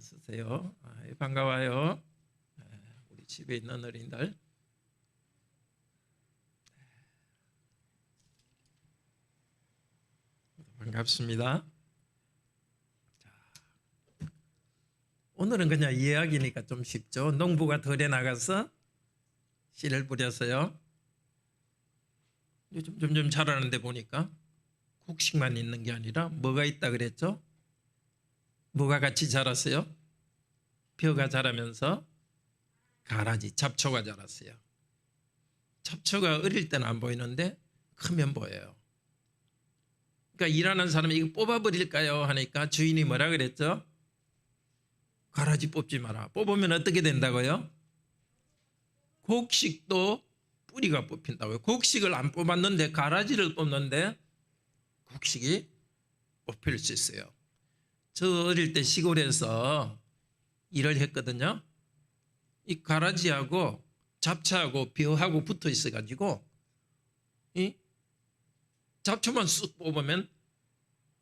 어서오세요. 반가워요. 우리 집에 있는 어린이들. 반갑습니다. 오늘은 그냥 이야기니까 좀 쉽죠. 농부가 덜에 나가서 씨를 뿌렸어요. 요즘 점점 자라는데 보니까 곡식만 있는 게 아니라 뭐가 있다 그랬죠? 뭐가 같이 자랐어요? 벼가 자라면서 가라지, 잡초가 자랐어요. 잡초가 어릴 때는 안 보이는데 크면 보여요. 그러니까 일하는 사람이 이거 뽑아버릴까요? 하니까 주인이 뭐라 그랬죠? 가라지 뽑지 마라. 뽑으면 어떻게 된다고요? 곡식도 뿌리가 뽑힌다고요. 곡식을 안 뽑았는데 가라지를 뽑는데 곡식이 뽑힐 수 있어요. 저 어릴 때 시골에서 일을 했거든요. 이 가라지하고 잡초하고 벼하고 붙어 있어가지고 이 잡초만 쑥 뽑으면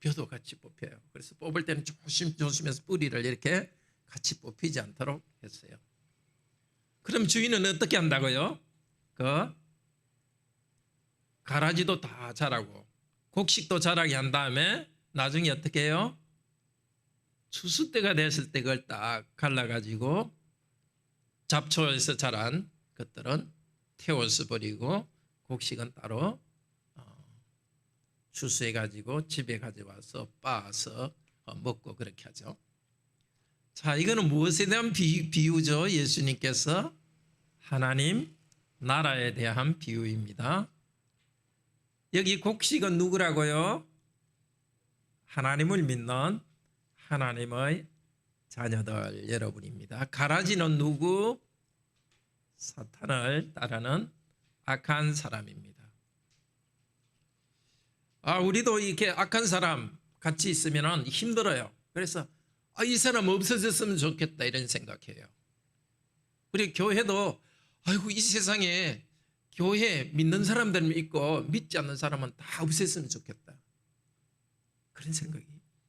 벼도 같이 뽑혀요. 그래서 뽑을 때는 조심조심해서 뿌리를 이렇게 같이 뽑히지 않도록 했어요. 그럼 주인은 어떻게 한다고요? 그 가라지도 다 자라고 곡식도 자라게 한 다음에 나중에 어떻게 해요? 추수 때가 됐을 때 그걸 딱 갈라가지고 잡초에서 자란 것들은 태워서 버리고 곡식은 따로 추수해가지고 집에 가져와서 빻아서 먹고 그렇게 하죠. 자, 이거는 무엇에 대한 비유죠? 예수님께서 하나님 나라에 대한 비유입니다. 여기 곡식은 누구라고요? 하나님을 믿는 하나님의 자녀들 여러분입니다. 가라지는 누구? 사탄을 따르는 악한 사람입니다. 우리도 이렇게 악한 사람 같이 있으면 힘들어요. 그래서 이 사람 없어졌으면 좋겠다 이런 생각해요. 우리 교회도 아이고 이 세상에 교회 믿는 사람들은 있고 믿지 않는 사람은 다 없앴으면 좋겠다. 그런 생각이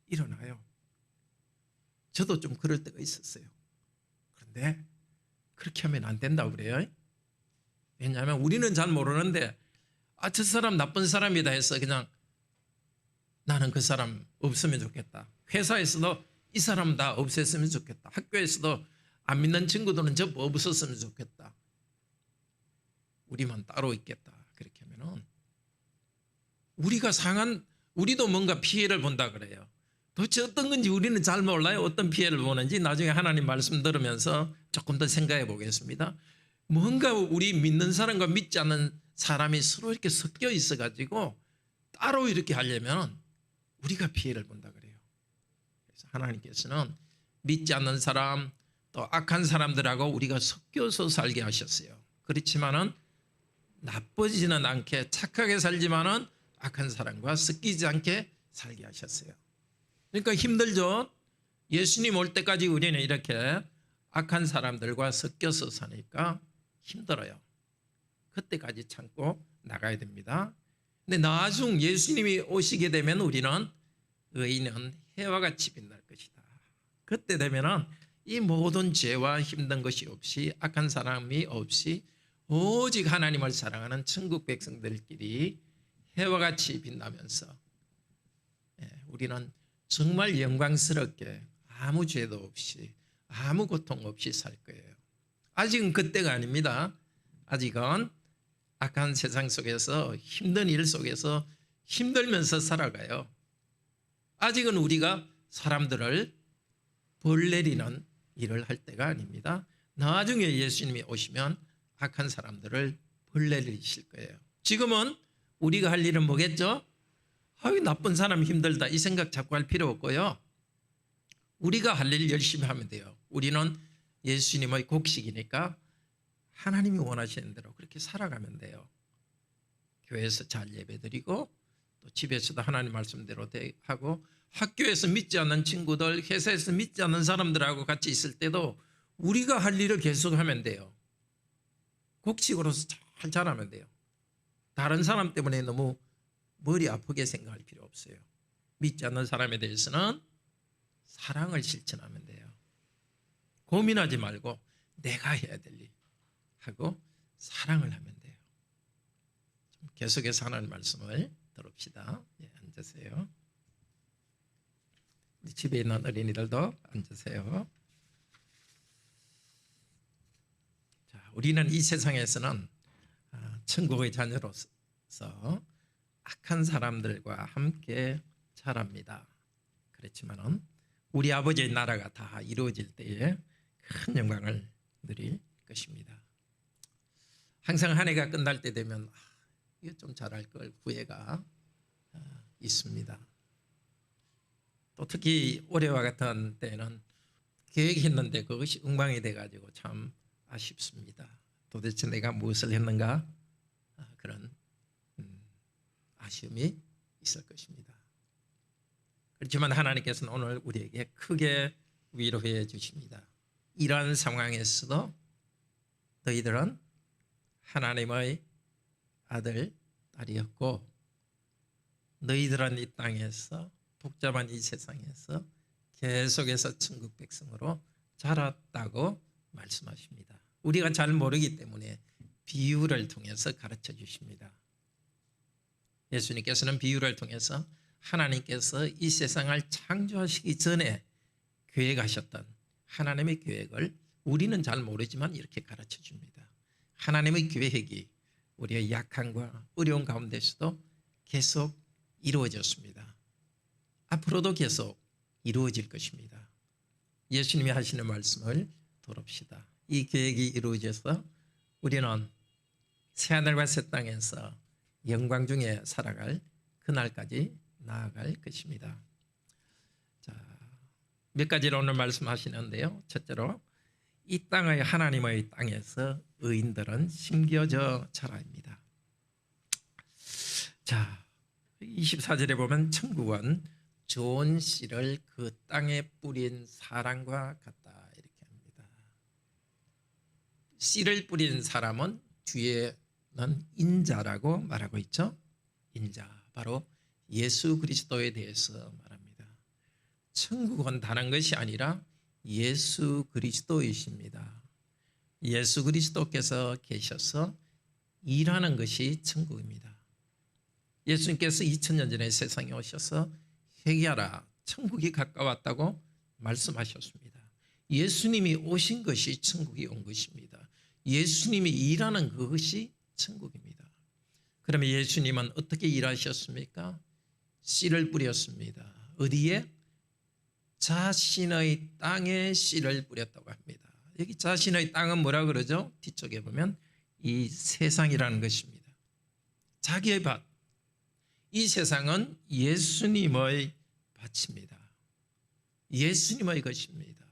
일어나요. 저도 좀 그럴 때가 있었어요. 그런데 그렇게 하면 안 된다고 그래요. 왜냐하면 우리는 잘 모르는데 저 사람 나쁜 사람이다 해서 그냥 나는 그 사람 없으면 좋겠다. 회사에서도 이 사람 다 없앴으면 좋겠다. 학교에서도 안 믿는 친구들은 저 없었으면 좋겠다. 우리만 따로 있겠다. 그렇게 하면은 우리도 뭔가 피해를 본다 그래요. 도대체 어떤 건지 우리는 잘 몰라요. 어떤 피해를 보는지 나중에 하나님 말씀 들으면서 조금 더 생각해 보겠습니다. 뭔가 우리 믿는 사람과 믿지 않는 사람이 서로 이렇게 섞여 있어 가지고 따로 이렇게 하려면 우리가 피해를 본다 그래요. 그래서 하나님께서는 믿지 않는 사람 또 악한 사람들하고 우리가 섞여서 살게 하셨어요. 그렇지만은 나쁘지는 않게 착하게 살지만은 악한 사람과 섞이지 않게 살게 하셨어요. 그러니까 힘들죠. 예수님 올 때까지 우리는 이렇게 악한 사람들과 섞여서 사니까 힘들어요. 그때까지 참고 나가야 됩니다. 근데 나중 예수님이 오시게 되면 우리는 의인은 해와 같이 빛날 것이다. 그때 되면은 이 모든 죄와 힘든 것이 없이 악한 사람이 없이 오직 하나님을 사랑하는 천국 백성들끼리 해와 같이 빛나면서 우리는 정말 영광스럽게 아무 죄도 없이 아무 고통 없이 살 거예요. 아직은 그때가 아닙니다. 아직은 악한 세상 속에서 힘든 일 속에서 힘들면서 살아가요. 아직은 우리가 사람들을 벌 내리는 일을 할 때가 아닙니다. 나중에 예수님이 오시면 악한 사람들을 벌 내리실 거예요. 지금은 우리가 할 일은 뭐겠죠? 나쁜 사람 힘들다 이 생각 자꾸 할 필요 없고요. 우리가 할 일 열심히 하면 돼요. 우리는 예수님의 곡식이니까 하나님이 원하시는 대로 그렇게 살아가면 돼요. 교회에서 잘 예배드리고 또 집에서도 하나님 말씀대로 하고 학교에서 믿지 않는 친구들, 회사에서 믿지 않는 사람들하고 같이 있을 때도 우리가 할 일을 계속하면 돼요. 곡식으로서 잘 자라면 돼요. 다른 사람 때문에 너무 머리 아프게 생각할 필요 없어요. 믿지 않는 사람에 대해서는 사랑을 실천하면 돼요. 고민하지 말고 내가 해야 될 일 하고 사랑을 하면 돼요. 좀 계속해서 하나님 말씀을 들읍시다. 예, 앉으세요. 우리 집에 있는 어린이들도 앉으세요. 자, 우리는 이 세상에서는 천국의 자녀로서 악한 사람들과 함께 자랍니다. 그렇지만은 우리 아버지의 나라가 다 이루어질 때에 큰 영광을 누릴 것입니다. 항상 한 해가 끝날 때 되면 이거 좀 잘할 걸 후회가 있습니다. 또 특히 올해와 같은 때는 계획했는데 그것이 엉망이 돼가지고 참 아쉽습니다. 도대체 내가 무엇을 했는가 그런 아쉬움이 있을 것입니다. 그렇지만 하나님께서는 오늘 우리에게 크게 위로해 주십니다. 이러한 상황에서도 너희들은 하나님의 아들, 딸이었고 너희들은 이 땅에서 복잡한 이 세상에서 계속해서 천국 백성으로 자랐다고 말씀하십니다. 우리가 잘 모르기 때문에 비유를 통해서 가르쳐 주십니다. 예수님께서는 비유를 통해서 하나님께서 이 세상을 창조하시기 전에 계획하셨던 하나님의 계획을 우리는 잘 모르지만 이렇게 가르쳐 줍니다. 하나님의 계획이 우리의 약함과 어려운 가운데서도 계속 이루어졌습니다. 앞으로도 계속 이루어질 것입니다. 예수님이 하시는 말씀을 들읍시다. 이 계획이 이루어져서 우리는 새하늘과 새 땅에서 영광 중에 살아갈 그날까지 나아갈 것입니다. 자, 몇 가지로 오늘 말씀하시는데요. 첫째로 이 땅의 하나님의 땅에서 의인들은 심겨져 자라입니다. 자, 24절에 보면 천국은 좋은 씨를 그 땅에 뿌린 사람과 같다 이렇게 합니다. 씨를 뿌린 사람은 뒤에는 인자라고 말하고 있죠. 인자, 바로 예수 그리스도에 대해서 말합니다. 천국은 다른 것이 아니라 예수 그리스도이십니다. 예수 그리스도께서 계셔서 일하는 것이 천국입니다. 예수님께서 2000년 전에 세상에 오셔서 회개하라, 천국이 가까웠다고 말씀하셨습니다. 예수님이 오신 것이 천국이 온 것입니다. 예수님이 일하는 그것이 천국입니다. 그러면 예수님은 어떻게 일하셨습니까? 씨를 뿌렸습니다. 어디에? 자신의 땅에 씨를 뿌렸다고 합니다. 여기 자신의 땅은 뭐라 그러죠? 뒤쪽에 보면 이 세상이라는 것입니다. 자기의 밭. 이 세상은 예수님의 밭입니다. 예수님의 것입니다.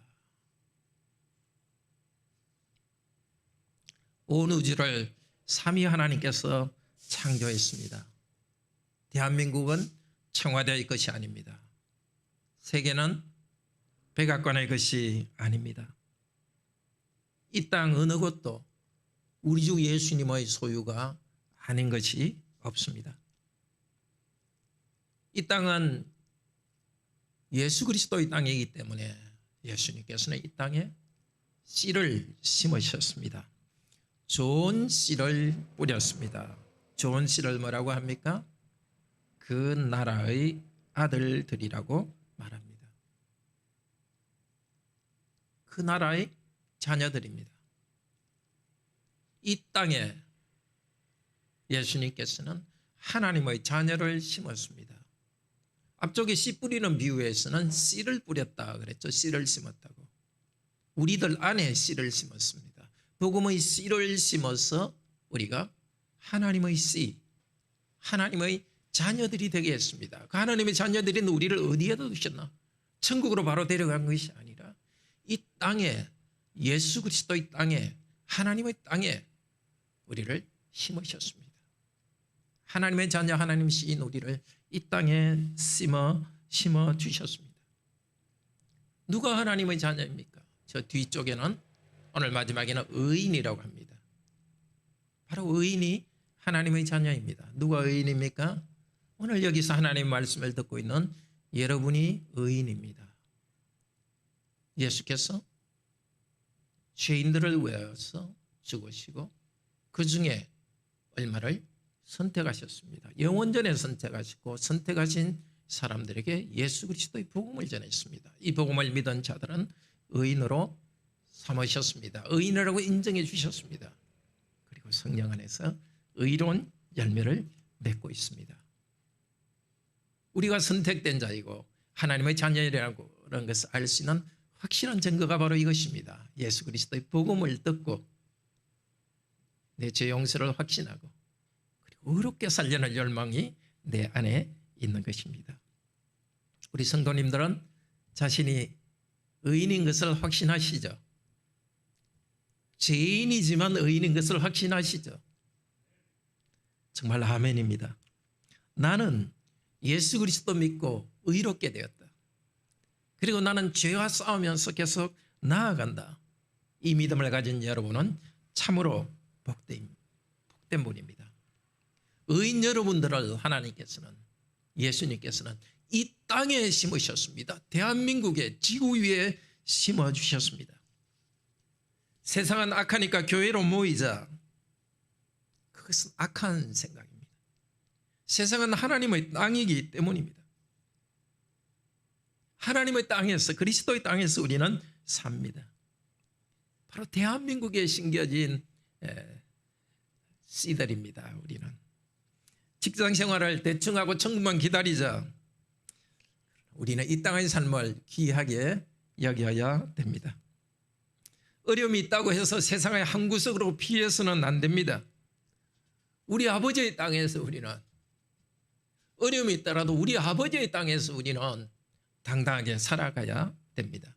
온 우주를 삼위 하나님께서 창조했습니다. 대한민국은 청와대의 것이 아닙니다. 세계는 백악관의 것이 아닙니다. 이 땅 어느 곳도 우리 주 예수님의 소유가 아닌 것이 없습니다. 이 땅은 예수 그리스도의 땅이기 때문에 예수님께서는 이 땅에 씨를 심으셨습니다. 좋은 씨를 뿌렸습니다. 좋은 씨를 뭐라고 합니까? 그 나라의 아들들이라고 말합니다. 그 나라의 자녀들입니다. 이 땅에 예수님께서는 하나님의 자녀를 심었습니다. 앞쪽에 씨 뿌리는 비유에서는 씨를 뿌렸다 그랬죠. 씨를 심었다고. 우리들 안에 씨를 심었습니다. 복음의 씨를 심어서 우리가 하나님의 씨, 하나님의 자녀들이 되게 했습니다. 그 하나님의 자녀들인 우리를 어디에다 두셨나? 천국으로 바로 데려간 것이 아니라 이 땅에, 예수 그리스도의 땅에, 하나님의 땅에 우리를 심으셨습니다. 하나님의 자녀, 하나님 씨인 우리를 이 땅에 심어 주셨습니다. 누가 하나님의 자녀입니까? 저 뒤쪽에는 오늘 마지막에는 의인이라고 합니다. 바로 의인이 하나님의 자녀입니다. 누가 의인입니까? 오늘 여기서 하나님의 말씀을 듣고 있는 여러분이 의인입니다. 예수께서 죄인들을 위해서 죽으시고 그 중에 얼마를 선택하셨습니다. 영원전에 선택하시고 선택하신 사람들에게 예수 그리스도의 복음을 전했습니다. 이 복음을 믿은 자들은 의인으로 삼으셨습니다. 의인이라고 인정해 주셨습니다. 그리고 성령 안에서 의로운 열매를 맺고 있습니다. 우리가 선택된 자이고 하나님의 자녀라고 그런 것을 알 수 있는 확실한 증거가 바로 이것입니다. 예수 그리스도의 복음을 듣고 내 죄 용서를 확신하고 그리고 의롭게 살려는 열망이 내 안에 있는 것입니다. 우리 성도님들은 자신이 의인인 것을 확신하시죠? 죄인이지만 의인인 것을 확신하시죠? 정말 아멘입니다. 나는 예수 그리스도 믿고 의롭게 되었다. 그리고 나는 죄와 싸우면서 계속 나아간다. 이 믿음을 가진 여러분은 참으로 복된 분입니다. 의인 여러분들을 하나님께서는 예수님께서는 이 땅에 심으셨습니다. 대한민국의 지구 위에 심어주셨습니다. 세상은 악하니까 교회로 모이자. 그것은 악한 생각입니다. 세상은 하나님의 땅이기 때문입니다. 하나님의 땅에서 그리스도의 땅에서 우리는 삽니다. 바로 대한민국에 심겨진 씨들입니다. 우리는 직장 생활을 대충 하고 천국만 기다리자. 우리는 이 땅의 삶을 귀하게 여겨야 됩니다. 어려움이 있다고 해서 세상의 한 구석으로 피해서는 안 됩니다. 우리 아버지의 땅에서 우리는 어려움이 있더라도 우리 아버지의 땅에서 우리는 당당하게 살아가야 됩니다.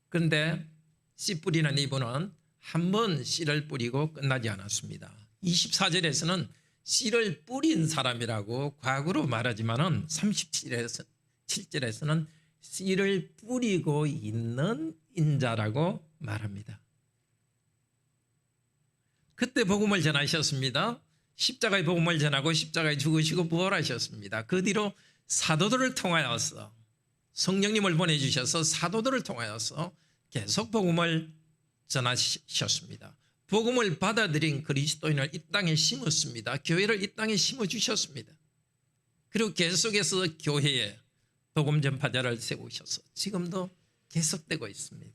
그런데 씨 뿌리는 이분은 한 번 씨를 뿌리고 끝나지 않았습니다. 24절에서는 씨를 뿌린 사람이라고 과거로 말하지만은 37절에서는 씨를 뿌리고 있는 인자라고 말합니다. 그때 복음을 전하셨습니다. 십자가의 복음을 전하고 십자가에 죽으시고 부활하셨습니다. 그 뒤로 사도들을 통하여서 성령님을 보내주셔서 사도들을 통하여서 계속 복음을 전하셨습니다. 복음을 받아들인 그리스도인을 이 땅에 심었습니다. 교회를 이 땅에 심어주셨습니다. 그리고 계속해서 교회에 복음 전파자를 세우셔서 지금도 계속되고 있습니다.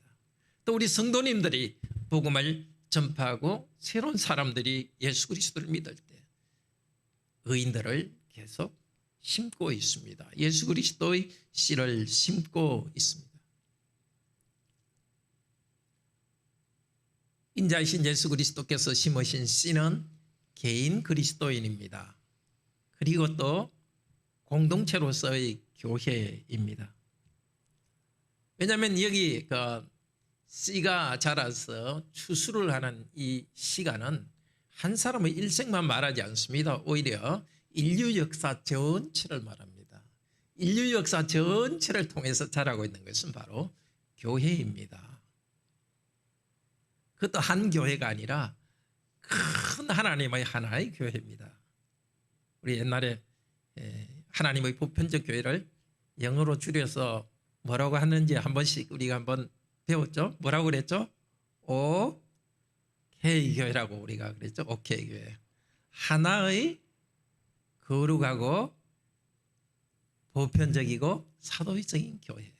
또 우리 성도님들이 복음을 전파하고 새로운 사람들이 예수 그리스도를 믿을 때 의인들을 계속 심고 있습니다. 예수 그리스도의 씨를 심고 있습니다. 인자이신 예수 그리스도께서 심으신 씨는 개인 그리스도인입니다. 그리고 또 공동체로서의 교회입니다. 왜냐하면 여기 씨가 자라서 추수를 하는 이 시간은 한 사람의 일생만 말하지 않습니다. 오히려 인류 역사 전체를 말합니다. 인류 역사 전체를 통해서 자라고 있는 것은 바로 교회입니다. 그것도 한 교회가 아니라 큰 하나님의 하나의 교회입니다. 우리 옛날에 하나님의 보편적 교회를 영어로 줄여서 뭐라고 하는지 한 번씩 우리가 한번 배웠죠? 뭐라고 그랬죠? 오케이 교회라고 우리가 그랬죠? 오케이 교회. 하나의 거룩하고 보편적이고 사도적인 교회.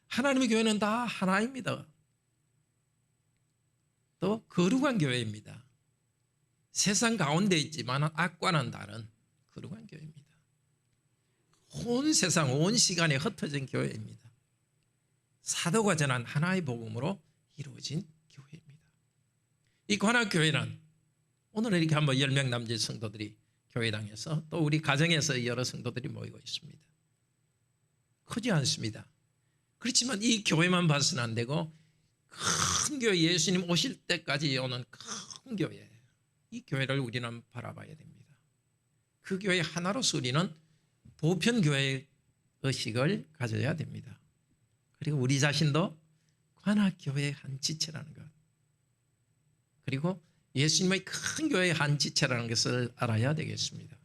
하나님의 교회는 다 하나입니다. 또 거룩한 교회입니다. 세상 가운데 있지만 악과는 다른 거룩한 교회입니다. 온 세상 온 시간에 흩어진 교회입니다. 사도가 전한 하나의 복음으로 이루어진 교회입니다. 이 관악교회는 오늘 이렇게 한번 10명 남짓 성도들이 교회당에서 또 우리 가정에서 여러 성도들이 모이고 있습니다. 크지 않습니다. 그렇지만 이 교회만 봐서는 안 되고 큰 교회, 예수님 오실 때까지 오는 큰 교회, 이 교회를 우리는 바라봐야 됩니다. 그 교회 하나로서 우리는 보편교회 의식을 가져야 됩니다. 그리고 우리 자신도 관악교회의 한 지체라는 것, 그리고 예수님의 큰 교회의 한 지체라는 것을 알아야 되겠습니다.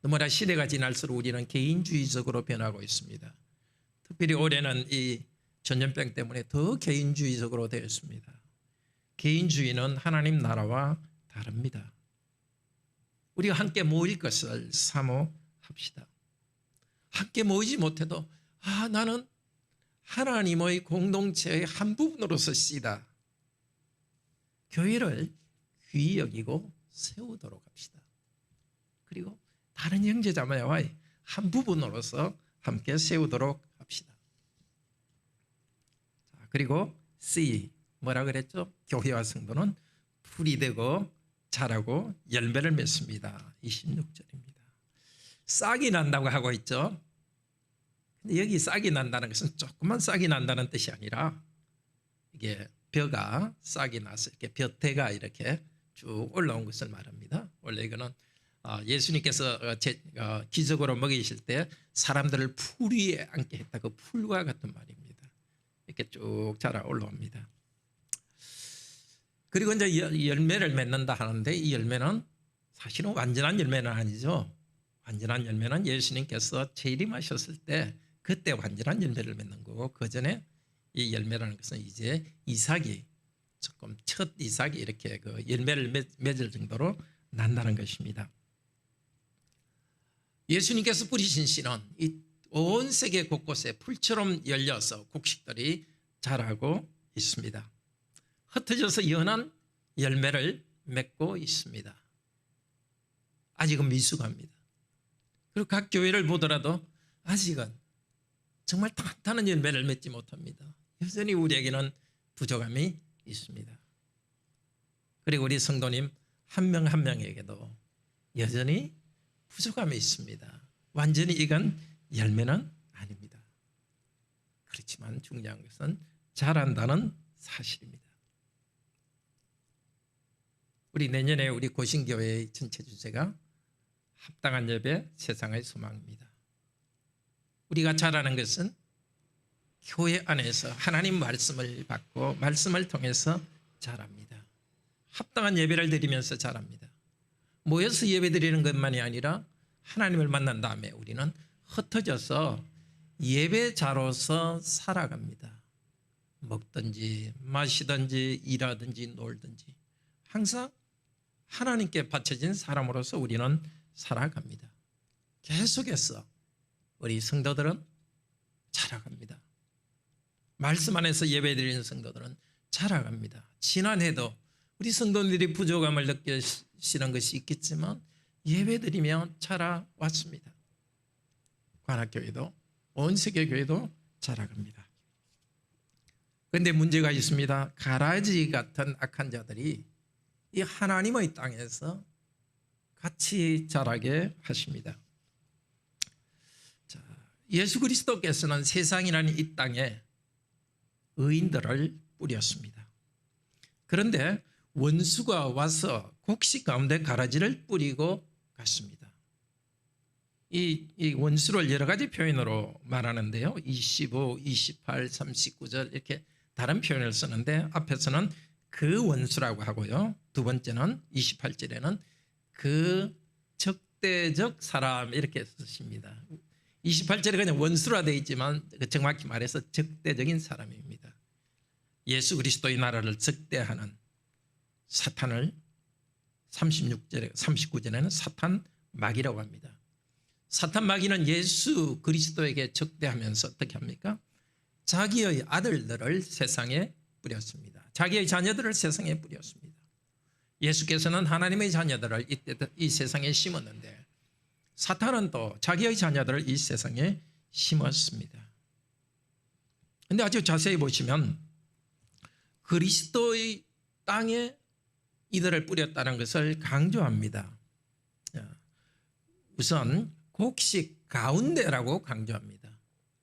너무나 시대가 지날수록 우리는 개인주의적으로 변하고 있습니다. 특별히 올해는 이 전염병 때문에 더 개인주의적으로 되었습니다. 개인주의는 하나님 나라와 다릅니다. 우리가 함께 모일 것을 사모합시다. 함께 모이지 못해도 나는 하나님의 공동체의 한 부분으로서 쓰이다. 교회를 귀히 여기고 세우도록 합시다. 그리고 다른 형제자매와의 한 부분으로서 함께 세우도록 합시다. 그리고 C 뭐라 그랬죠? 교회와 성도는 풀이 되고 자라고 열매를 맺습니다. 26절입니다. 싹이 난다고 하고 있죠. 근데 여기 싹이 난다는 것은 조금만 싹이 난다는 뜻이 아니라 이게 벼가 싹이 나서 이렇게 벼태가 이렇게 쭉 올라온 것을 말합니다. 원래 이거는 예수님께서 기적으로 먹이실 때 사람들을 풀 위에 앉게 했다. 그 풀과 같은 말입니다. 이렇게 쭉 자라 올라옵니다. 그리고 이제 열매를 맺는다 하는데 이 열매는 사실은 완전한 열매는 아니죠. 완전한 열매는 예수님께서 재림하셨을 때 그때 완전한 열매를 맺는 거고 그 전에 이 열매라는 것은 이제 이삭이 조금 첫 이삭이 이렇게 그 열매를 맺을 정도로 난다는 것입니다. 예수님께서 뿌리신 씨는 이 온 세계 곳곳에 풀처럼 열려서 곡식들이 자라고 있습니다. 흩어져서 연한 열매를 맺고 있습니다. 아직은 미숙합니다. 그리고 각 교회를 보더라도 아직은 정말 탄탄한 열매를 맺지 못합니다. 여전히 우리에게는 부족함이 있습니다. 그리고 우리 성도님 한 명 한 명에게도 여전히 부족함이 있습니다. 완전히 익은 열매는 아닙니다. 그렇지만 중요한 것은 자란다는 사실입니다. 우리 내년에 우리 고신교회의 전체 주제가 합당한 예배 세상의 소망입니다. 우리가 자라는 것은 교회 안에서 하나님 말씀을 받고 말씀을 통해서 자랍니다. 합당한 예배를 드리면서 자랍니다. 모여서 예배 드리는 것만이 아니라 하나님을 만난 다음에 우리는 흩어져서 예배자로서 살아갑니다. 먹든지 마시든지 일하든지 놀든지 항상 하나님께 바쳐진 사람으로서 우리는 살아갑니다. 계속해서 우리 성도들은 자라갑니다. 말씀 안에서 예배드리는 성도들은 자라갑니다. 지난해도 우리 성도들이 부족함을 느끼시는 것이 있겠지만 예배드리며 자라왔습니다. 관악교회도 온 세계교회도 자라갑니다. 그런데 문제가 있습니다. 가라지 같은 악한 자들이 이 하나님의 땅에서 같이 자라게 하십니다. 예수 그리스도께서는 세상이라는 이 땅에 의인들을 뿌렸습니다. 그런데 원수가 와서 곡식 가운데 가라지를 뿌리고 갔습니다. 이 원수를 여러 가지 표현으로 말하는데요. 25, 28, 39절 이렇게 다른 표현을 쓰는데 앞에서는 그 원수라고 하고요. 두 번째는 28절에는 그 적대적 사람 이렇게 쓰십니다. 28절에 그냥 원수라 되어 있지만 정확히 말해서 적대적인 사람입니다. 예수 그리스도의 나라를 적대하는 사탄을 39절에는 사탄 마귀라고 합니다. 사탄 마귀는 예수 그리스도에게 적대하면서 어떻게 합니까? 자기의 아들들을 세상에 뿌렸습니다. 자기의 자녀들을 세상에 뿌렸습니다. 예수께서는 하나님의 자녀들을 이 세상에 심었는데 사탄은 또 자기의 자녀들을 이 세상에 심었습니다. 그런데 아주 자세히 보시면 그리스도의 땅에 이들을 뿌렸다는 것을 강조합니다. 우선 곡식 가운데라고 강조합니다.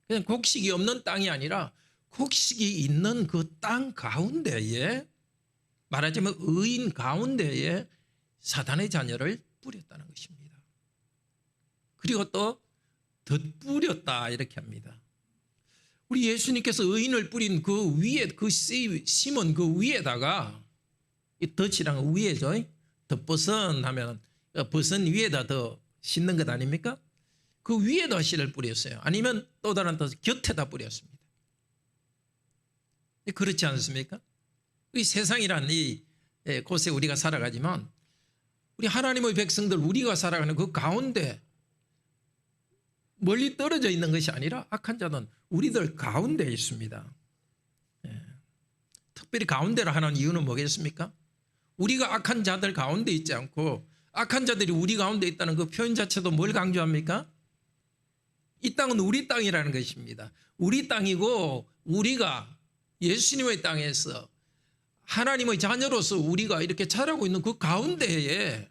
그냥 곡식이 없는 땅이 아니라 곡식이 있는 그 땅 가운데에 말하자면 의인 가운데에 사탄의 자녀를 뿌렸다는 것입니다. 그리고 또 덧뿌렸다 이렇게 합니다. 우리 예수님께서 의인을 뿌린 그 위에 그 심은 그 위에다가 이 덧이랑 위에죠. 덧버선 하면 버선 위에다 더 싣는 것 아닙니까? 그 위에다 씨를 뿌렸어요. 아니면 또 다른 뜻 곁에다 뿌렸습니다. 그렇지 않습니까? 이 세상이란 이 곳에 우리가 살아가지만 우리 하나님의 백성들 우리가 살아가는 그 가운데 멀리 떨어져 있는 것이 아니라 악한 자는 우리들 가운데 있습니다. 특별히 가운데로 하는 이유는 뭐겠습니까? 우리가 악한 자들 가운데 있지 않고 악한 자들이 우리 가운데 있다는 그 표현 자체도 뭘 강조합니까? 이 땅은 우리 땅이라는 것입니다. 우리 땅이고 우리가 예수님의 땅에서 하나님의 자녀로서 우리가 이렇게 자라고 있는 그 가운데에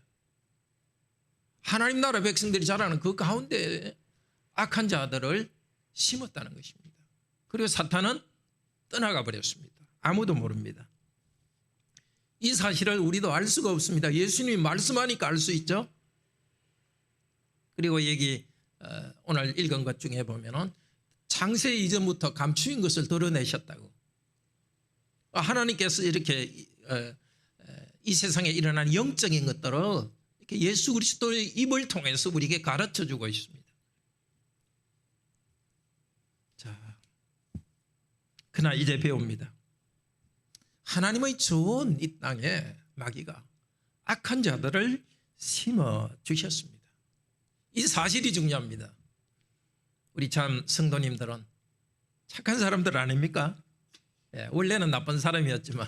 하나님 나라 백성들이 자라는 그 가운데에 악한 자들을 심었다는 것입니다. 그리고 사탄은 떠나가 버렸습니다. 아무도 모릅니다. 이 사실을 우리도 알 수가 없습니다. 예수님이 말씀하니까 알 수 있죠. 그리고 여기 오늘 읽은 것 중에 보면은 창세 이전부터 감추인 것을 드러내셨다고. 하나님께서 이렇게 이 세상에 일어난 영적인 것들을 이렇게 예수 그리스도의 입을 통해서 우리에게 가르쳐 주고 있습니다. 자, 그러나 이제 배웁니다. 하나님의 좋은 이 땅에 마귀가 악한 자들을 심어 주셨습니다. 이 사실이 중요합니다. 우리 참 성도님들은 착한 사람들 아닙니까? 원래는 나쁜 사람이었지만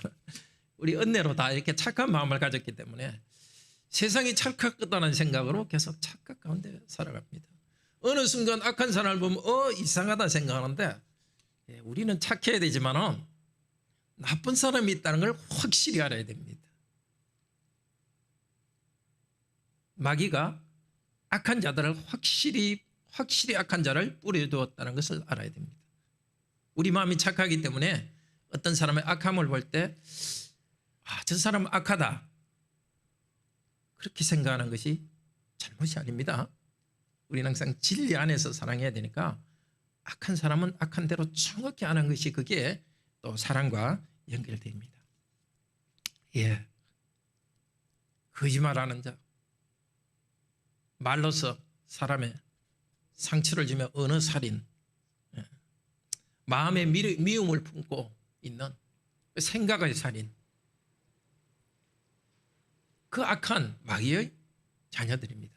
우리 은혜로 다 이렇게 착한 마음을 가졌기 때문에 세상이 착각하다는 생각으로 계속 착각 가운데 살아갑니다. 어느 순간 악한 사람을 보면 이상하다 생각하는데 우리는 착해야 되지만 나쁜 사람이 있다는 걸 확실히 알아야 됩니다. 마귀가 악한 자들을 확실히 악한 자를 뿌려두었다는 것을 알아야 됩니다. 우리 마음이 착하기 때문에 어떤 사람의 악함을 볼 때 저 사람은 악하다 그렇게 생각하는 것이 잘못이 아닙니다. 우리는 항상 진리 안에서 사랑해야 되니까 악한 사람은 악한 대로 정확히 아는 것이 그게 또 사랑과 연결됩니다. 거짓말하는 자, 말로서 사람의 상처를 주며 어느 살인, 마음의 미움을 품고 있는 생각의 살인, 그 악한 마귀의 자녀들입니다.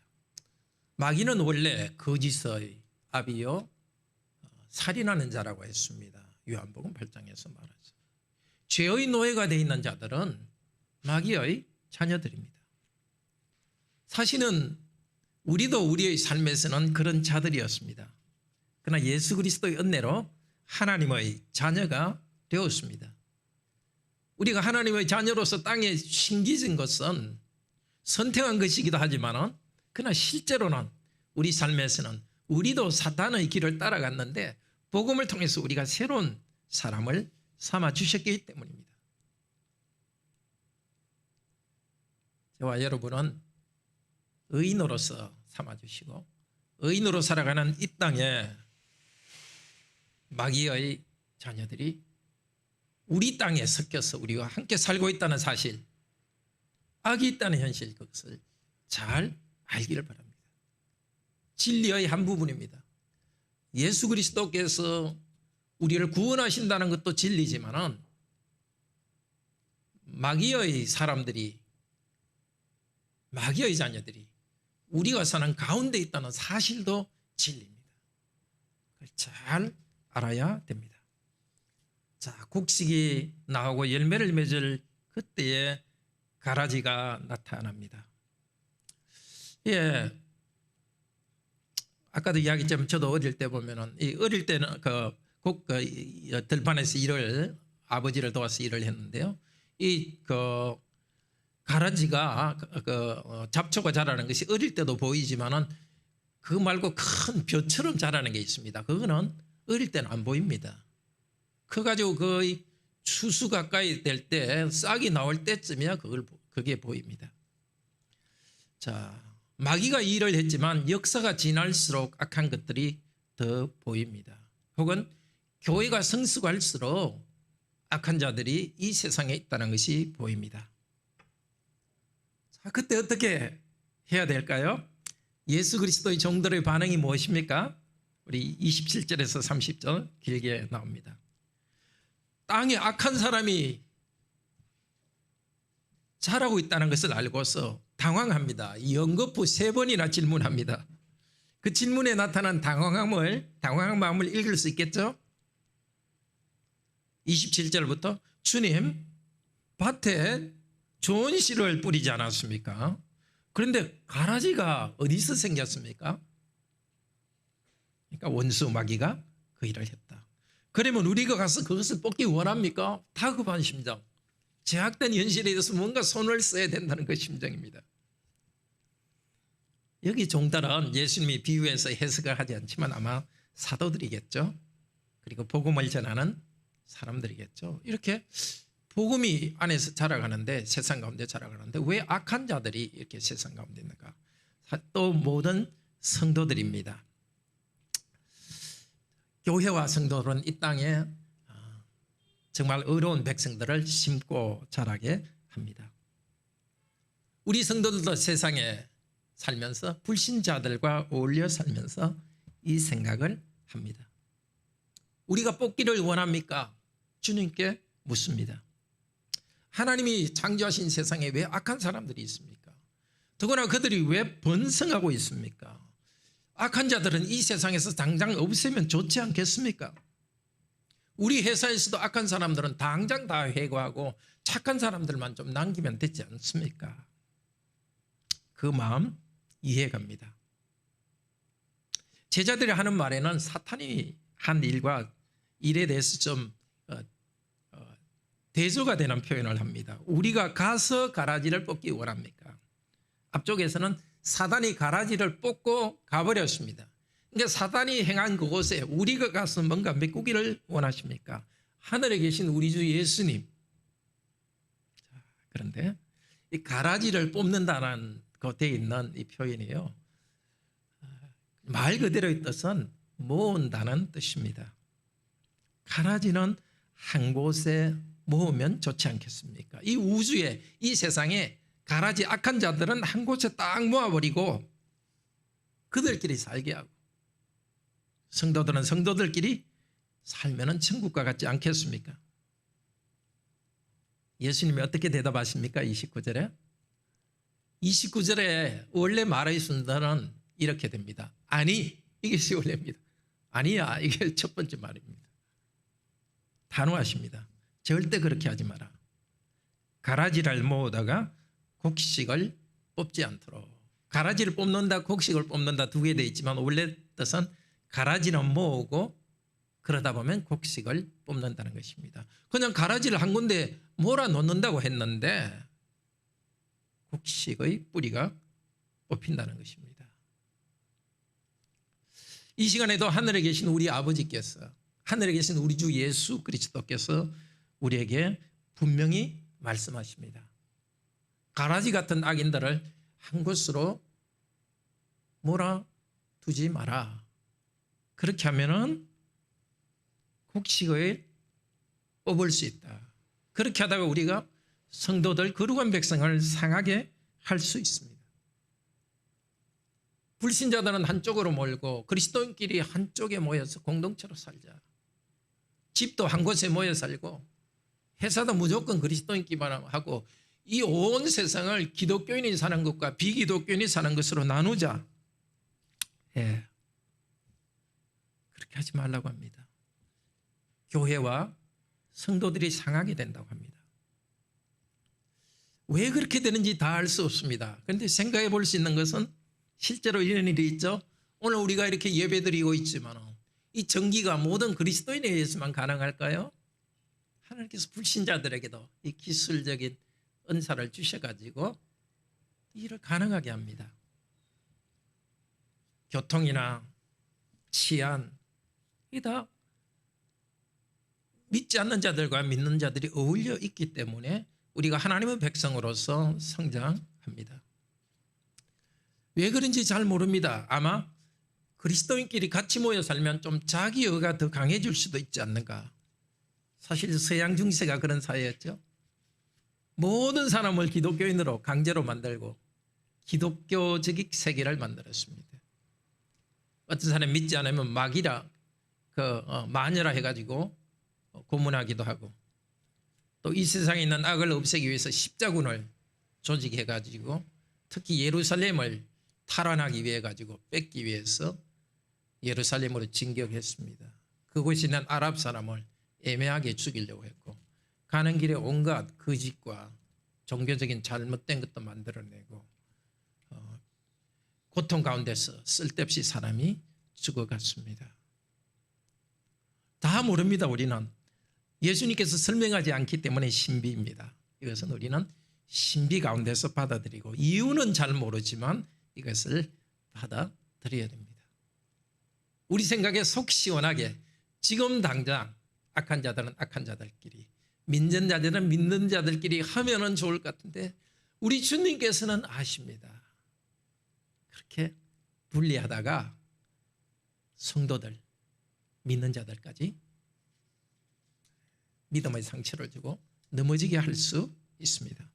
마귀는 원래 거짓의 아비요 살인하는 자라고 했습니다. 요한복음 8장에서 말하죠. 죄의 노예가 되어 있는 자들은 마귀의 자녀들입니다. 사실은 우리도 우리의 삶에서는 그런 자들이었습니다. 그러나 예수 그리스도의 은혜로 하나님의 자녀가 되었습니다. 우리가 하나님의 자녀로서 땅에 심겨진 것은 선택한 것이기도 하지만 그러나 실제로는 우리 삶에서는 우리도 사탄의 길을 따라갔는데 복음을 통해서 우리가 새로운 사람을 삼아 주셨기 때문입니다. 저와 여러분은 의인으로서 삼아 주시고 의인으로 살아가는 이 땅에 마귀의 자녀들이 우리 땅에 섞여서 우리와 함께 살고 있다는 사실, 악이 있다는 현실, 그것을 잘 알기를 바랍니다. 진리의 한 부분입니다. 예수 그리스도께서 우리를 구원하신다는 것도 진리지만은 마귀의 사람들이, 마귀의 자녀들이 우리가 사는 가운데 있다는 사실도 진리입니다. 그걸 잘 알아야 됩니다. 자, 곡식이 나오고 열매를 맺을 그때에 가라지가 나타납니다. 아까도 이야기했지만 저도 어릴 때 보면은 어릴 때는 들판에서 아버지를 도와서 일을 했는데요. 가라지가 잡초가 자라는 것이 어릴 때도 보이지만은 그거 말고 큰 벼처럼 자라는 게 있습니다. 그거는 어릴 때는 안 보입니다. 커가지고 거의 추수 가까이 될 때 싹이 나올 때쯤이야 그게 보입니다. 자, 마귀가 일을 했지만 역사가 지날수록 악한 것들이 더 보입니다. 혹은 교회가 성숙할수록 악한 자들이 이 세상에 있다는 것이 보입니다. 자, 그때 어떻게 해야 될까요? 예수 그리스도의 종들의 반응이 무엇입니까? 우리 27절에서 30절 길게 나옵니다. 땅에 악한 사람이 자라고 있다는 것을 알고서 당황합니다. 연거푸 3번이나 질문합니다. 그 질문에 나타난 당황한 마음을 읽을 수 있겠죠? 27절부터 주님, 밭에 좋은 씨를 뿌리지 않았습니까? 그런데 가라지가 어디서 생겼습니까? 그러니까 원수 마귀가 그 일을 했다. 그러면 우리가 가서 그것을 뽑기 원합니까? 다급한 심정, 제약된 현실에 대해서 뭔가 손을 써야 된다는 그 심정입니다. 여기 종달은 예수님이 비유해서 해석을 하지 않지만 아마 사도들이겠죠. 그리고 복음을 전하는 사람들이겠죠. 이렇게 복음이 안에서 자라가는데, 세상 가운데 자라가는데 왜 악한 자들이 이렇게 세상 가운데 있는가? 또 모든 성도들입니다. 교회와 성도들은 이 땅에 정말 의로운 백성들을 심고 자라게 합니다. 우리 성도들도 세상에 살면서 불신자들과 어울려 살면서 이 생각을 합니다. 우리가 뽑기를 원합니까? 주님께 묻습니다. 하나님이 창조하신 세상에 왜 악한 사람들이 있습니까? 더구나 그들이 왜 번성하고 있습니까? 악한 자들은 이 세상에서 당장 없애면 좋지 않겠습니까? 우리 회사에서도 악한 사람들은 당장 다 해고하고 착한 사람들만 좀 남기면 되지 않습니까? 그 마음 이해갑니다. 제자들이 하는 말에는 사탄이 한 일과 일에 대해서 좀 대조가 되는 표현을 합니다. 우리가 가서 가라지를 뽑기 원합니까? 앞쪽에서는 사단이 가라지를 뽑고 가버렸습니다. 그러니까 사단이 행한 그곳에 우리가 가서 뭔가 메꾸기를 원하십니까? 하늘에 계신 우리 주 예수님. 그런데 이 가라지를 뽑는다는 겉에 있는 이 표현이요, 말 그대로의 뜻은 모은다는 뜻입니다. 가라지는 한 곳에 모으면 좋지 않겠습니까? 이 우주에, 이 세상에 가라지 악한 자들은 한 곳에 딱 모아버리고 그들끼리 살게 하고, 성도들은 성도들끼리 살면 천국과 같지 않겠습니까? 예수님이 어떻게 대답하십니까? 29절에 29절에 원래 말의 순서는 이렇게 됩니다. 아니, 이게 원래입니다. 아니야, 이게 첫 번째 말입니다. 단호하십니다. 절대 그렇게 하지 마라. 가라지를 모으다가 곡식을 뽑지 않도록. 가라지를 뽑는다, 곡식을 뽑는다 두 개 되어 있지만 원래 뜻은 가라지는 모으고 그러다 보면 곡식을 뽑는다는 것입니다. 그냥 가라지를 한 군데 몰아놓는다고 했는데 곡식의 뿌리가 뽑힌다는 것입니다. 이 시간에도 하늘에 계신 우리 아버지께서, 하늘에 계신 우리 주 예수 그리스도께서 우리에게 분명히 말씀하십니다. 가라지 같은 악인들을 한 곳으로 몰아두지 마라. 그렇게 하면은 곡식을 뽑을 수 있다. 그렇게 하다가 우리가 성도들, 거룩한 백성을 상하게 할 수 있습니다. 불신자들은 한쪽으로 몰고 그리스도인끼리 한쪽에 모여서 공동체로 살자. 집도 한 곳에 모여 살고 회사도 무조건 그리스도인끼리만 하고 이 온 세상을 기독교인이 사는 것과 비기독교인이 사는 것으로 나누자. 예. 그렇게 하지 말라고 합니다. 교회와 성도들이 상하게 된다고 합니다. 왜 그렇게 되는지 다 알 수 없습니다. 그런데 생각해 볼 수 있는 것은 실제로 이런 일이 있죠. 오늘 우리가 이렇게 예배드리고 있지만 이 전기가 모든 그리스도인에 의해서만 가능할까요? 하나님께서 불신자들에게도 이 기술적인 은사를 주셔가지고 이 일을 가능하게 합니다. 교통이나 치안, 이 다 믿지 않는 자들과 믿는 자들이 어울려 있기 때문에 우리가 하나님의 백성으로서 성장합니다. 왜 그런지 잘 모릅니다. 아마 그리스도인끼리 같이 모여 살면 좀 자기의가 더 강해질 수도 있지 않는가. 사실 서양 중세가 그런 사회였죠. 모든 사람을 기독교인으로 강제로 만들고 기독교적 세계를 만들었습니다. 어떤 사람이 믿지 않으면 마귀라, 마녀라 해가지고 고문하기도 하고 또 이 세상에 있는 악을 없애기 위해서 십자군을 조직해 가지고 특히 예루살렘을 탈환하기 위해 가지고 뺏기 위해서 예루살렘으로 진격했습니다. 그곳에 있는 아랍 사람을 애매하게 죽이려고 했고 가는 길에 온갖 거짓과 종교적인 잘못된 것도 만들어내고 고통 가운데서 쓸데없이 사람이 죽어갔습니다. 다 모릅니다. 우리는 예수님께서 설명하지 않기 때문에 신비입니다. 이것은 우리는 신비 가운데서 받아들이고 이유는 잘 모르지만 이것을 받아들여야 됩니다. 우리 생각에 속 시원하게 지금 당장 악한 자들은 악한 자들끼리 믿는 자들은 믿는 자들끼리 하면은 좋을 것 같은데 우리 주님께서는 아십니다. 그렇게 분리하다가 성도들 믿는 자들까지 믿음의 상처를 주고 넘어지게 할 수 있습니다.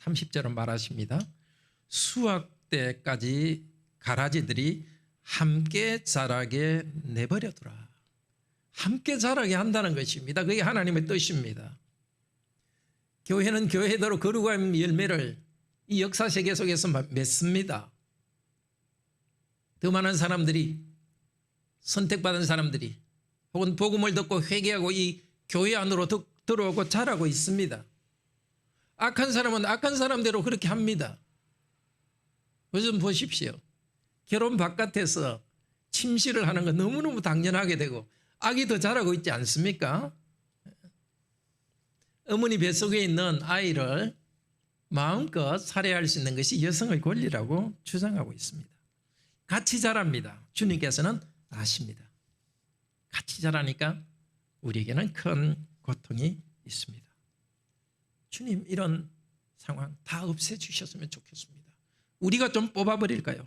30절은 말하십니다. 수확 때까지 가라지들이 함께 자라게 내버려두라. 함께 자라게 한다는 것입니다. 그게 하나님의 뜻입니다. 교회는 교회대로 거룩한 열매를 이 역사 세계 속에서 맺습니다. 더 많은 사람들이 선택받은 사람들이 혹은 복음을 듣고 회개하고 이 교회 안으로 들어오고 자라고 있습니다. 악한 사람은 악한 사람대로 그렇게 합니다. 요즘 보십시오. 결혼 바깥에서 침실을 하는 건 너무너무 당연하게 되고 악이 더 자라고 있지 않습니까? 어머니 뱃속에 있는 아이를 마음껏 살해할 수 있는 것이 여성의 권리라고 주장하고 있습니다. 같이 자랍니다. 주님께서는 아십니다. 같이 자라니까 우리에게는 큰 고통이 있습니다. 주님 이런 상황 다 없애주셨으면 좋겠습니다. 우리가 좀 뽑아버릴까요?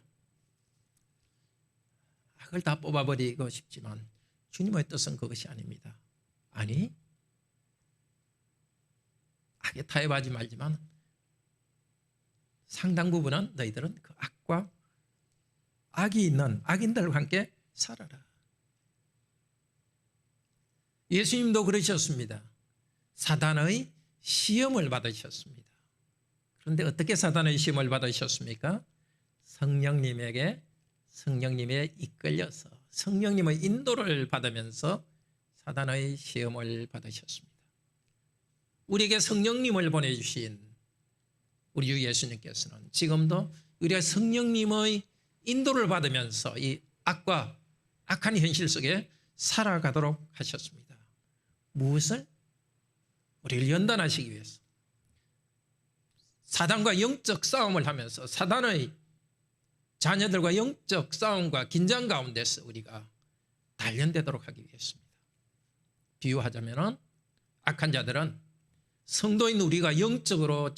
악을 다 뽑아버리고 싶지만 주님의 뜻은 그것이 아닙니다. 아니 악에 타협하지 말지만 상당 부분은 너희들은 그 악과 악이 있는 악인들과 함께 살아라. 예수님도 그러셨습니다. 사단의 시험을 받으셨습니다. 그런데 어떻게 사단의 시험을 받으셨습니까? 성령님에 이끌려서 성령님의 인도를 받으면서 사단의 시험을 받으셨습니다. 우리에게 성령님을 보내주신 우리 주 예수님께서는 지금도 우리가 성령님의 인도를 받으면서 이 악과 악한 현실 속에 살아가도록 하셨습니다. 무엇을? 우리를 연단하시기 위해서 사단과 영적 싸움을 하면서 사단의 자녀들과 영적 싸움과 긴장 가운데서 우리가 단련되도록 하기 위해서입니다. 비유하자면 악한 자들은 성도인 우리가 영적으로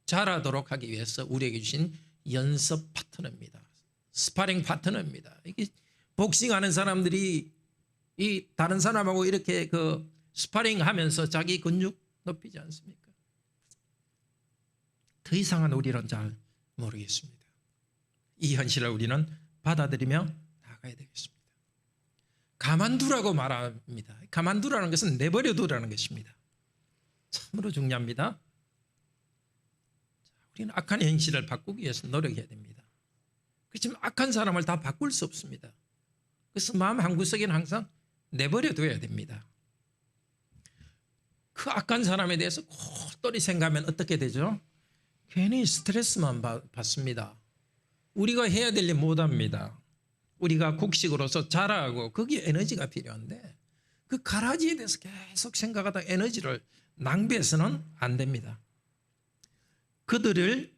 자라도록 하기 위해서 우리에게 주신 연습 파트너입니다. 스파링 파트너입니다. 이게 복싱하는 사람들이 이 다른 사람하고 이렇게 그 스파링 하면서 자기 근육 높이지 않습니까? 더 이상은 우리는 잘 모르겠습니다. 이 현실을 우리는 받아들이며 나가야 되겠습니다. 가만두라고 말합니다. 가만두라는 것은 내버려두라는 것입니다. 참으로 중요합니다. 우리는 악한 현실을 바꾸기 위해서 노력해야 됩니다. 그렇지만 악한 사람을 다 바꿀 수 없습니다. 그래서 마음 한구석에는 항상 내버려둬야 됩니다. 그 악한 사람에 대해서 꼴똘히 생각하면 어떻게 되죠? 괜히 스트레스만 받습니다. 우리가 해야 될 일 못합니다. 우리가 곡식으로서 자라고 거기에 에너지가 필요한데 그 가라지에 대해서 계속 생각하다 에너지를 낭비해서는 안 됩니다. 그들을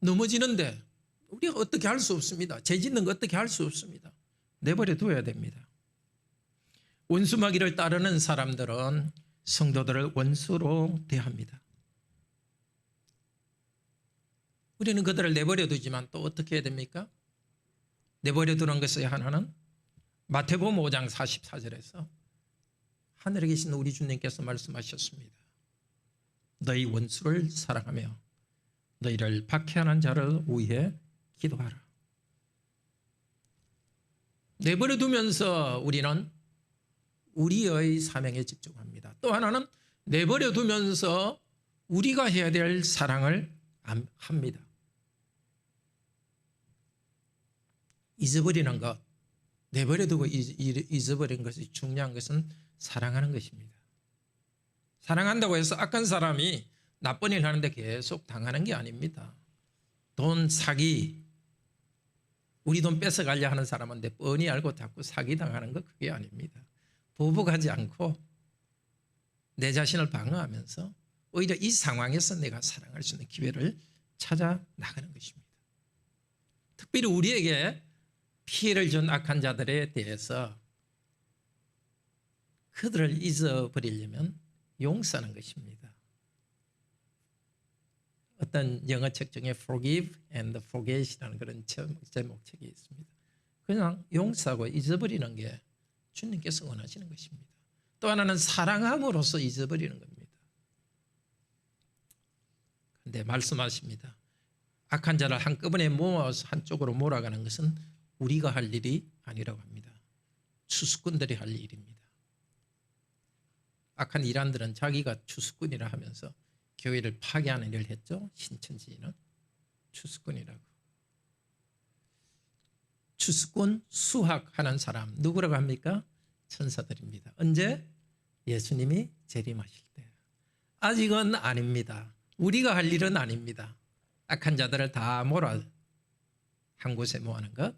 넘어지는데 우리가 어떻게 할 수 없습니다. 죄 짓는 거 어떻게 할 수 없습니다. 내버려 둬야 됩니다. 원수마귀를 따르는 사람들은 성도들을 원수로 대합니다. 우리는 그들을 내버려 두지만 또 어떻게 해야 됩니까? 내버려 두는 것의 하나는 마태복음 5장 44절에서 하늘에 계신 우리 주님께서 말씀하셨습니다. 너희 원수를 사랑하며 너희를 박해하는 자를 위해 기도하라. 내버려 두면서 우리는 우리의 사명에 집중합니다. 또 하나는 내버려 두면서 우리가 해야 될 사랑을 합니다. 잊어버리는 것, 내버려 두고 잊어버리는 것이 중요한 것은 사랑하는 것입니다. 사랑한다고 해서 악한 사람이 나쁜 일 하는데 계속 당하는 게 아닙니다. 돈 사기, 우리 돈 뺏어가려 하는 사람한테 뻔히 알고 자꾸 사기당하는 거 그게 아닙니다. 보복하지 않고 내 자신을 방어하면서 오히려 이 상황에서 내가 사랑할 수 있는 기회를 찾아 나가는 것입니다. 특별히 우리에게 피해를 준 악한 자들에 대해서 그들을 잊어버리려면 용서하는 것입니다. 어떤 영어책 중에 Forgive and Forget이라는 그런 제목책이 있습니다. 그냥 용서하고 잊어버리는 게 주님께서 원하시는 것입니다. 또 하나는 사랑함으로써 잊어버리는 겁니다. 그런데 말씀하십니다. 악한 자를 한꺼번에 모아서 한쪽으로 몰아가는 것은 우리가 할 일이 아니라고 합니다. 추수꾼들이 할 일입니다. 악한 이란들은 자기가 추수꾼이라 하면서 교회를 파괴하는 일을 했죠. 신천지는 추수꾼이라고. 추수꾼 수확하는 사람 누구라고 합니까? 천사들입니다. 언제? 예수님이 재림하실 때. 아직은 아닙니다. 우리가 할 일은 아닙니다. 악한 자들을 다 몰아 한 곳에 모아는 것,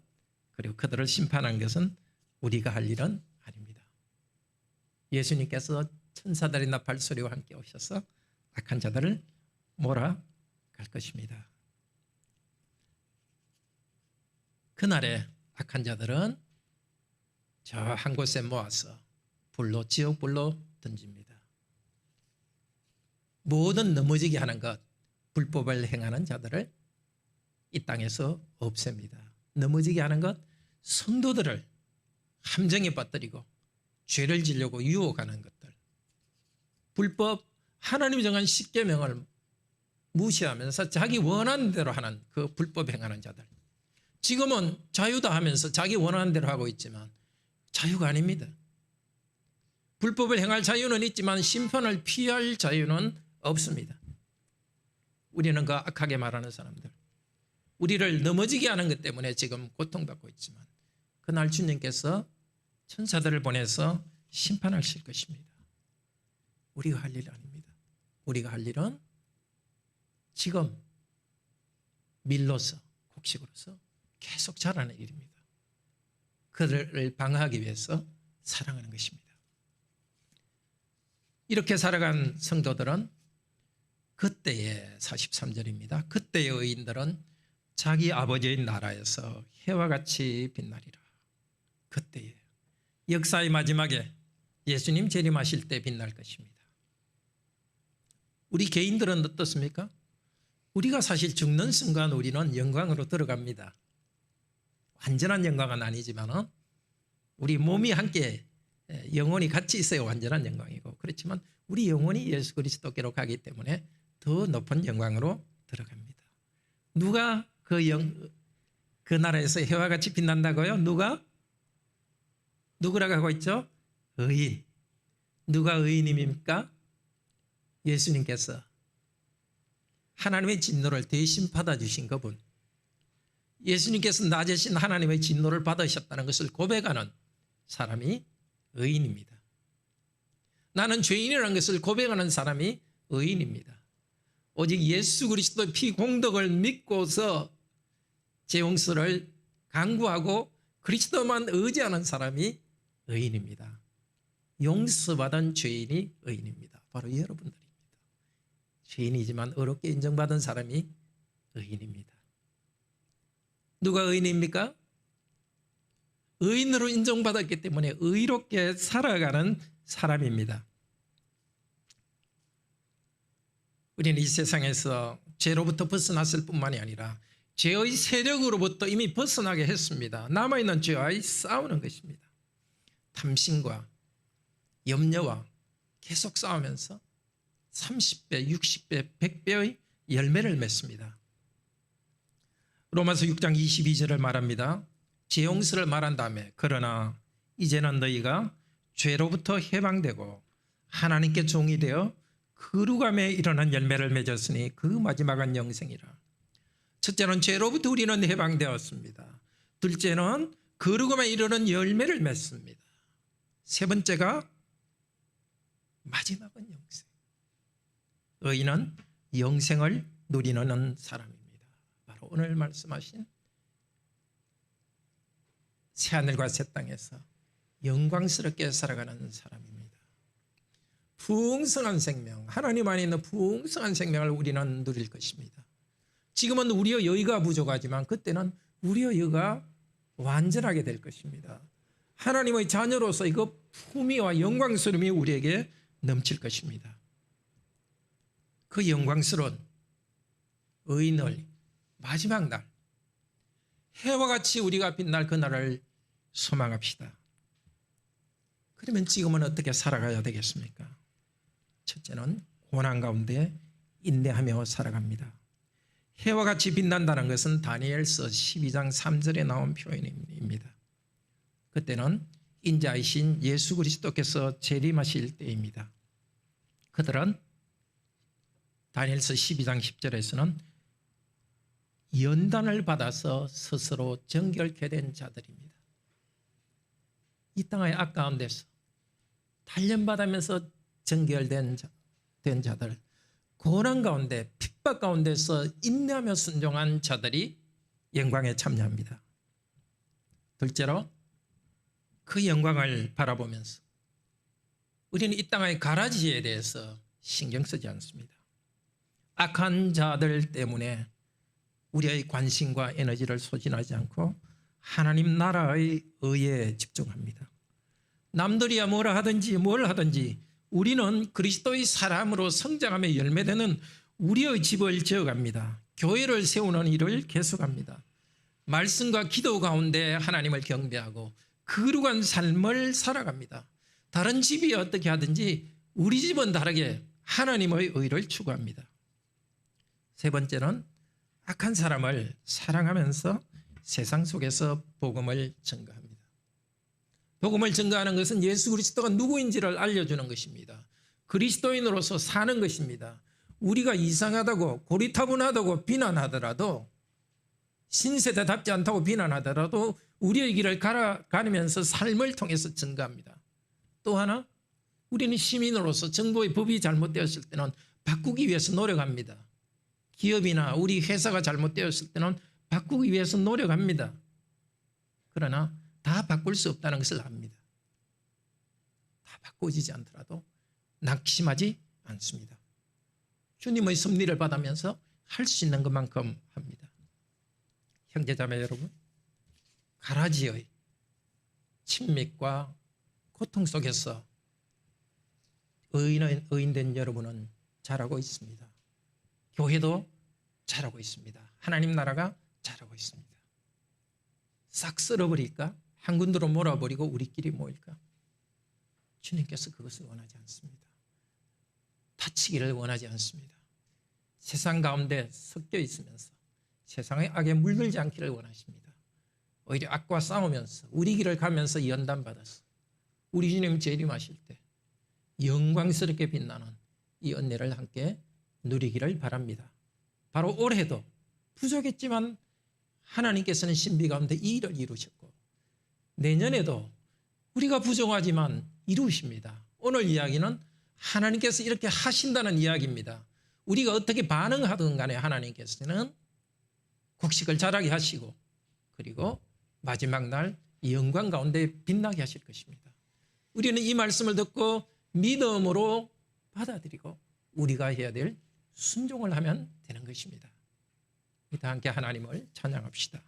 그리고 그들을 심판하는 것은 우리가 할 일은 아닙니다. 예수님께서 천사들이나 발소리와 함께 오셔서 악한 자들을 몰아갈 것입니다. 그날에 악한 자들은 저 한 곳에 모아서 불로, 지옥불로 던집니다. 모든 넘어지게 하는 것, 불법을 행하는 자들을 이 땅에서 없앱니다. 넘어지게 하는 것, 성도들을 함정에 빠뜨리고 죄를 지려고 유혹하는 것들, 불법 하나님이 정한 십계명을 무시하면서 자기 원하는 대로 하는 그 불법 행하는 자들. 지금은 자유다 하면서 자기 원하는 대로 하고 있지만 자유가 아닙니다. 불법을 행할 자유는 있지만 심판을 피할 자유는 없습니다. 우리는 그 악하게 말하는 사람들, 우리를 넘어지게 하는 것 때문에 지금 고통받고 있지만 그날 주님께서 천사들을 보내서 심판하실 것입니다. 우리가 할 일이 아닙니다. 우리가 할 일은 지금 밀로서, 곡식으로서 계속 자라는 일입니다. 그들을 방어하기 위해서 사랑하는 것입니다. 이렇게 살아간 성도들은 그때의 43절입니다. 그때의 의인들은 자기 아버지의 나라에서 해와 같이 빛나리라. 그때의 역사의 마지막에 예수님 재림하실 때 빛날 것입니다. 우리 개인들은 어떻습니까? 우리가 사실 죽는 순간 우리는 영광으로 들어갑니다. 완전한 영광은 아니지만 우리 몸이 함께 영혼이 같이 있어야 완전한 영광이고, 그렇지만 우리 영혼이 예수 그리스도께로 가기 때문에 더 높은 영광으로 들어갑니다. 누가 그 나라에서 해와 같이 빛난다고요? 누구라고 하고 있죠? 의인. 누가 의인입니까? 예수님께서 하나님의 진노를 대신 받아주신 그분. 예수님께서 나 대신 하나님의 진노를 받으셨다는 것을 고백하는 사람이 의인입니다. 나는 죄인이라는 것을 고백하는 사람이 의인입니다. 오직 예수 그리스도의 피 공덕을 믿고서 죄용서를 강구하고 그리스도만 의지하는 사람이 의인입니다. 용서받은 죄인이 의인입니다. 바로 여러분들입니다. 죄인이지만 어렵게 인정받은 사람이 의인입니다. 누가 의인입니까? 의인으로 인정받았기 때문에 의롭게 살아가는 사람입니다. 우리는 이 세상에서 죄로부터 벗어났을 뿐만이 아니라 죄의 세력으로부터 이미 벗어나게 했습니다. 남아있는 죄와의 싸우는 것입니다. 탐심과 염려와 계속 싸우면서 30배, 60배, 100배의 열매를 맺습니다. 로마서 6장 22절을 말합니다. 죄 용서를 말한 다음에 그러나 이제는 너희가 죄로부터 해방되고 하나님께 종이 되어 거룩함에 일어난 열매를 맺었으니 그 마지막은 영생이라. 첫째는 죄로부터 우리는 해방되었습니다. 둘째는 거룩함에 이르는 열매를 맺습니다. 세 번째가 마지막은 영생. 의인은 영생을 누리는 사람입니다. 바로 오늘 말씀하신 새하늘과 새 땅에서 영광스럽게 살아가는 사람입니다. 풍성한 생명, 하나님 안에 있는 풍성한 생명을 우리는 누릴 것입니다. 지금은 우리의 여유가 부족하지만 그때는 우리의 여유가 완전하게 될 것입니다. 하나님의 자녀로서 이거 품위와 영광스러움이 우리에게 넘칠 것입니다. 그 영광스러운 의인을 마지막 날, 해와 같이 우리가 빛날 그날을 소망합시다. 그러면 지금은 어떻게 살아가야 되겠습니까? 첫째는 고난 가운데 인내하며 살아갑니다. 해와 같이 빛난다는 것은 다니엘서 12장 3절에 나온 표현입니다. 그때는 인자이신 예수 그리스도께서 재림하실 때입니다. 그들은 다니엘서 12장 10절에서는 연단을 받아서 스스로 정결케 된 자들입니다. 이 땅의 악 가운데서 단련받으면서 정결된 자들, 고난 가운데 핍박 가운데서 인내하며 순종한 자들이 영광에 참여합니다. 둘째로 그 영광을 바라보면서 우리는 이 땅의 가라지에 대해서 신경 쓰지 않습니다. 악한 자들 때문에 우리의 관심과 에너지를 소진하지 않고 하나님 나라의 의에 집중합니다. 남들이야 뭐라 하든지 뭘 하든지 우리는 그리스도의 사람으로 성장하며 열매되는 우리의 집을 지어갑니다. 교회를 세우는 일을 계속합니다. 말씀과 기도 가운데 하나님을 경배하고 거룩한 삶을 살아갑니다. 다른 집이 어떻게 하든지 우리 집은 다르게 하나님의 의를 추구합니다. 세 번째는 악한 사람을 사랑하면서 세상 속에서 복음을 전가합니다. 복음을 전가하는 것은 예수 그리스도가 누구인지를 알려주는 것입니다. 그리스도인으로서 사는 것입니다. 우리가 이상하다고 고리타분하다고 비난하더라도, 신세대답지 않다고 비난하더라도 우리의 길을 가르면서 삶을 통해서 전가합니다. 또 하나, 우리는 시민으로서 정부의 법이 잘못되었을 때는 바꾸기 위해서 노력합니다. 기업이나 우리 회사가 잘못되었을 때는 바꾸기 위해서 노력합니다. 그러나 다 바꿀 수 없다는 것을 압니다. 다 바꾸어지지 않더라도 낙심하지 않습니다. 주님의 섭리를 받으면서 할 수 있는 것만큼 합니다. 형제자매 여러분, 가라지의 친밀과 고통 속에서 의인된 여러분은 잘하고 있습니다. 교회도 잘하고 있습니다. 하나님 나라가 잘하고 있습니다. 싹 쓸어버릴까? 한 군데로 몰아버리고 우리끼리 모일까? 주님께서 그것을 원하지 않습니다. 다치기를 원하지 않습니다. 세상 가운데 섞여 있으면서 세상의 악에 물들지 않기를 원하십니다. 오히려 악과 싸우면서 우리 길을 가면서 연단받아서 우리 주님 재림하실 때 영광스럽게 빛나는 이 은혜를 함께 누리기를 바랍니다. 바로 올해도 부족했지만 하나님께서는 신비 가운데 이 일을 이루셨고, 내년에도 우리가 부족하지만 이루십니다. 오늘 이야기는 하나님께서 이렇게 하신다는 이야기입니다. 우리가 어떻게 반응하든 간에 하나님께서는 곡식을 자라게 하시고, 그리고 마지막 날 영광 가운데 빛나게 하실 것입니다. 우리는 이 말씀을 듣고 믿음으로 받아들이고 우리가 해야 될 순종을 하면 되는 것입니다. 이따 함께 하나님을 찬양합시다.